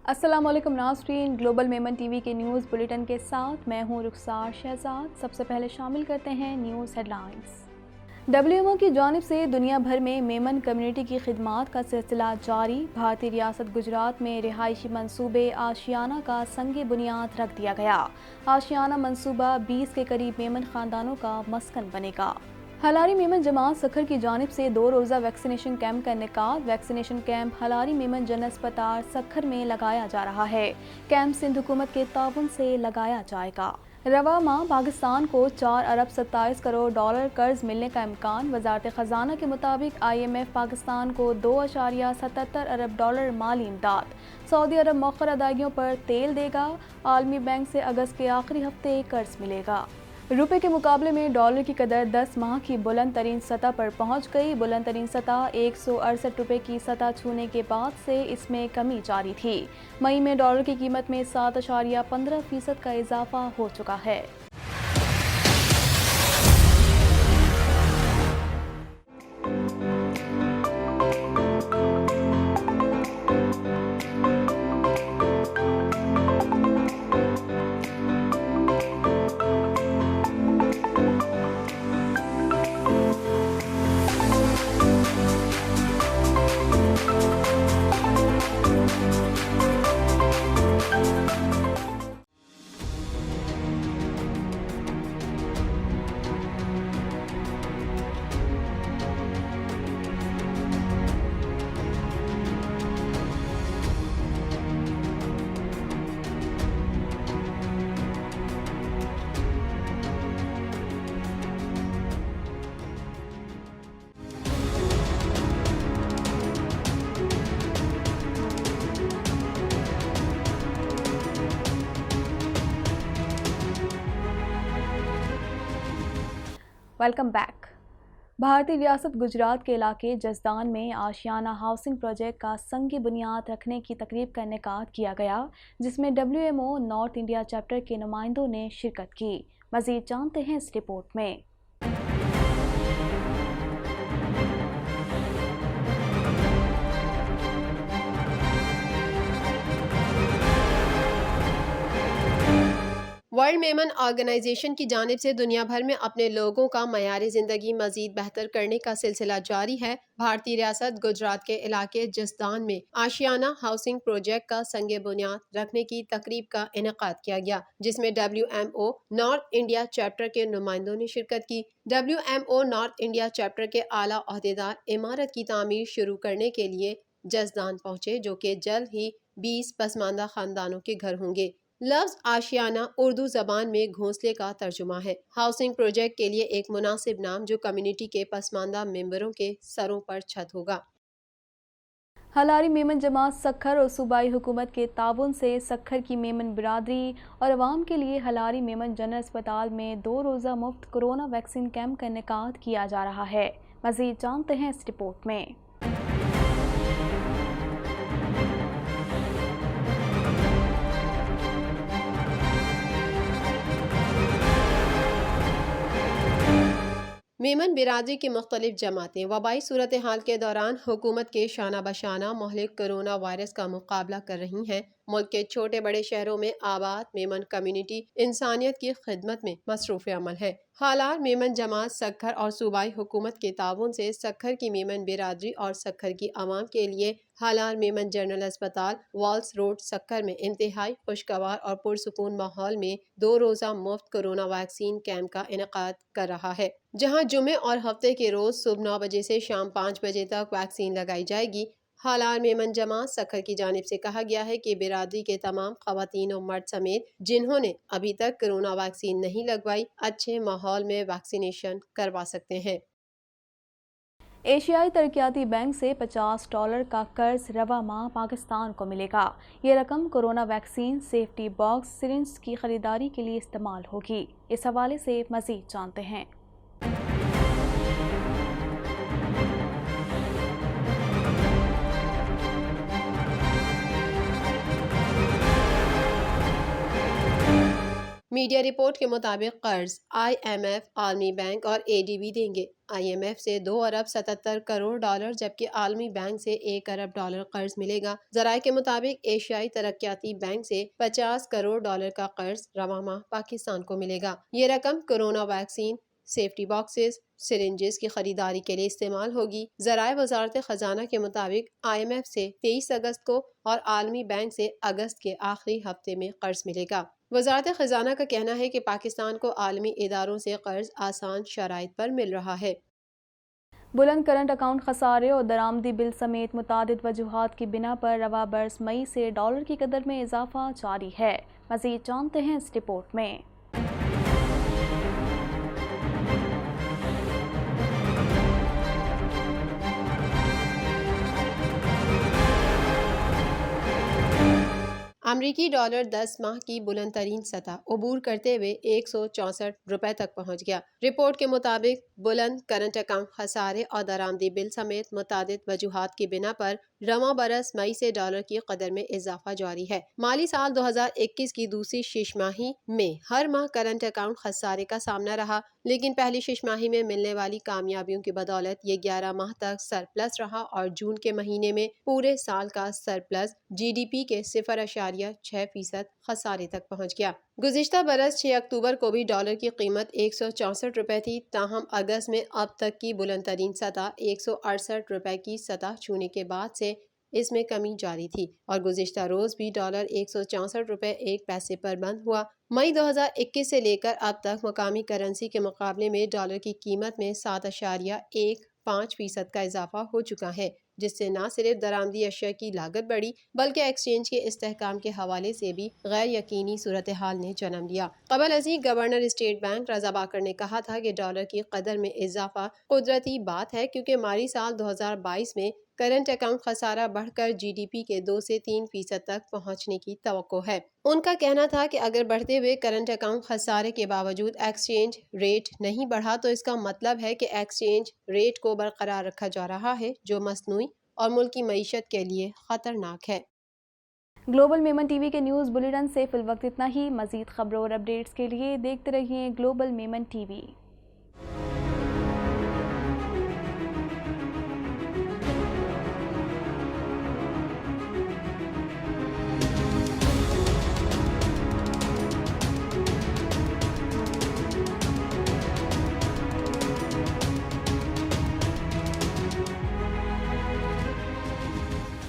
अस्सलाम वालेकुम नाज़रीन, ग्लोबल मेमन टीवी के न्यूज़ बुलेटिन के साथ मैं हूं रुखसार शहजाद। सबसे पहले शामिल करते हैं न्यूज़ हेडलाइंस। WMO की जानिब से दुनिया भर में मेमन कम्युनिटी की खिदमात का सिलसिला जारी। भारतीय रियासत गुजरात में रिहायशी मंसूबे आशियाना का संग बुनियाद रख दिया गया। आशियाना मंसूबा 20 के करीब मेमन ख़ानदानों का मस्कन बनेगा। हलारी मेमन जमात सखर की जानिब से 2 रोज़ा वैक्सीनेशन कैंप का इनेकाद। वैक्सीनेशन कैंप हलारी मेमन जनरल अस्पताल सखर में लगाया जा रहा है। कैंप सिंध हुकूमत के ताउन से लगाया जाएगा। रवा माह पाकिस्तान को 4 अरब 27 करोड़ डॉलर कर्ज मिलने का इम्कान। वजारत ख़जाना के मुताबिक IMF पाकिस्तान को 2.77 अरब डॉलर माली इमदाद। सऊदी अरब मौखर अदायगियों पर तेल देगा। आलमी बैंक से अगस्त के आखिरी हफ्ते कर्ज मिलेगा। रुपए के मुकाबले में डॉलर की कदर 10 माह की बुलंद तरीन सतह पर पहुंच गई। बुलंद तरीन सतह 168 रुपए की सतह छूने के बाद से इसमें कमी जारी थी। मई में डॉलर की कीमत में 7.15% का इजाफा हो चुका है। Welcome back. भारतीय रियासत गुजरात के इलाके जसदान में आशियाना हाउसिंग प्रोजेक्ट का संग बुनियाद रखने की तकरीब का इनेकाद किया गया, जिसमें WMO नॉर्थ इंडिया चैप्टर के नुमाइंदों ने शिरकत की। मज़ीद जानते हैं इस रिपोर्ट में। वर्ल्ड मेमन ऑर्गेनाइजेशन की जानिब से दुनिया भर में अपने लोगों का मयार ज़िंदगी मज़ीद बेहतर करने का सिलसिला जारी है। भारतीय रियासत गुजरात के इलाके जसदान में आशियाना हाउसिंग प्रोजेक्ट का संग बुनियाद रखने की तकरीब का इनेकाद किया गया, जिसमें WMO नॉर्थ इंडिया चैप्टर के नुमाइंदों ने शिरकत की। WMO नॉर्थ इंडिया चैप्टर के आला ओहदेदार इमारत की तामीर शुरू करने के लिए जसदान पहुंचे, जो कि जल्द ही 20 पसमानदा खानदानों के घर होंगे। लफ्ज़ आशियाना उर्दू ज़बान में घोंसले का तर्जुमा है। हाउसिंग प्रोजेक्ट के लिए एक मुनासिब नाम जो कम्युनिटी के पसमानदा मेंबरों के सरों पर छत होगा। हलारी मेमन जमात सखर और सूबाई हुकूमत के ताउन से सखर की मेमन बिरादरी और अवाम के लिए हलारी मेमन जनरल अस्पताल में 2 रोज़ा मुफ्त कोरोना वैक्सीन कैंप का इनेकाद किया जा रहा है। मज़ीद जानते हैं इस रिपोर्ट में। मेमन बिरादरी की मुख्तलिफ जमातें वबाई सूरत हाल के दौरान हुकूमत के शाना बशाना मोहलिक कोरोना वायरस का मुकाबला कर रही हैं। मुल्क के छोटे बड़े शहरों में आबाद मेमन कम्युनिटी इंसानियत की खिदमत में मसरूफ़ अमल है। हालार मेमन जमात सखर और सूबाई हुकूमत के ताउन से सखर की मेमन बिरादरी और सखर की आवाम के लिए हालार मेमन जनरल अस्पताल वॉल्स रोड सखर में इंतहाई खुशगवार और पुरसुकून माहौल में 2 रोज़ा मुफ्त कोरोना वैक्सीन कैंप का इनेकाद कर रहा है, जहां जुमे और हफ्ते के रोज सुबह 9 बजे से शाम 5 बजे तक वैक्सीन लगाई जाएगी। हालार मेमन जमात सखर की जानिब से कहा गया है कि बिरादरी के तमाम खवातीन और मर्द समेत जिन्होंने अभी तक कोरोना वैक्सीन नहीं लगवाई, अच्छे माहौल में वैक्सीनेशन करवा सकते हैं। एशियाई तरक्याती बैंक से $50 का कर्ज रवा माह पाकिस्तान को मिलेगा। ये रकम corona vaccine, safety box, syringe की खरीदारी के लिए इस्तेमाल होगी। इस हवाले से मज़ीद जानते हैं। میڈیا رپورٹ کے مطابق قرض IMF، عالمی بینک اور ADB دیں گے۔ IMF سے 2 ارب 77 کروڑ ڈالر جبکہ عالمی بینک سے 1 ارب ڈالر قرض ملے گا۔ ذرائع کے مطابق ایشیائی ترقیاتی بینک سے 50 کروڑ ڈالر کا قرض رواں ماہ پاکستان کو ملے گا۔ یہ رقم corona vaccine, safety boxes, syringes کی خریداری کے لیے استعمال ہوگی۔ ذرائع وزارت خزانہ کے مطابق IMF سے 23 اگست کو اور عالمی بینک سے اگست کے آخری ہفتے میں قرض ملے گا۔ وزارت خزانہ کا کہنا ہے کہ پاکستان کو عالمی اداروں سے قرض آسان شرائط پر مل رہا ہے۔ بلند کرنٹ اکاؤنٹ خسارے اور درآمدی بل سمیت متعدد وجوہات کی بنا پر رواں برس مئی سے ڈالر کی قدر میں اضافہ جاری ہے۔ مزید جانتے ہیں اس رپورٹ میں۔ امریکی ڈالر 10 ماہ کی بلند ترین سطح عبور کرتے ہوئے 164 روپے تک پہنچ گیا۔ رپورٹ کے مطابق بلند کرنٹ اکاؤنٹ خسارے اور درآمدی بل سمیت متعدد وجوہات کی بنا پر رواں برس مئی سے ڈالر کی قدر میں اضافہ جاری ہے۔ مالی سال 2021 کی دوسری شش ماہی میں ہر ماہ کرنٹ اکاؤنٹ خسارے کا سامنا رہا، لیکن پہلی شش ماہی میں ملنے والی کامیابیوں کی بدولت یہ 11 ماہ تک سرپلس رہا اور جون کے مہینے میں پورے سال کا سرپلس GDP کے 0.6% خسارے تک پہنچ گیا۔ گزشتہ برس 6 اکتوبر کو بھی ڈالر کی قیمت 164 روپے تھی، تاہم اگست میں اب تک کی بلند ترین سطح 168 روپے کی سطح چھونے کے بعد سے اس میں کمی جاری تھی اور گزشتہ روز بھی ڈالر 164 روپے 1 پیسے پر بند ہوا۔ مئی 2021 سے لے کر اب تک مقامی کرنسی کے مقابلے میں ڈالر کی قیمت میں 7.15% کا اضافہ ہو چکا ہے، جس سے نہ صرف درآمدی اشیاء کی لاگت بڑھی بلکہ ایکسچینج کے استحکام کے حوالے سے بھی غیر یقینی صورتحال نے جنم لیا۔ قبل ازیں گورنر اسٹیٹ بینک رضا باکر نے کہا تھا کہ ڈالر کی قدر میں اضافہ قدرتی بات ہے کیونکہ مالی سال 2022 میں کرنٹ اکاؤنٹ خسارہ بڑھ کر GDP کے 2 سے 3% تک پہنچنے کی توقع ہے۔ ان کا کہنا تھا کہ اگر بڑھتے ہوئے کرنٹ اکاؤنٹ خسارے کے باوجود ایکسچینج ریٹ نہیں بڑھا تو اس کا مطلب ہے کہ ایکسچینج ریٹ کو برقرار رکھا جا رہا ہے، جو مصنوعی اور ملکی معیشت کے لیے خطرناک ہے۔ گلوبل میمن ٹی وی کے نیوز بلیٹن سے فی الوقت اتنا ہی۔ مزید خبروں اور اپڈیٹس کے لیے دیکھتے رہیے گلوبل میمن ٹی وی۔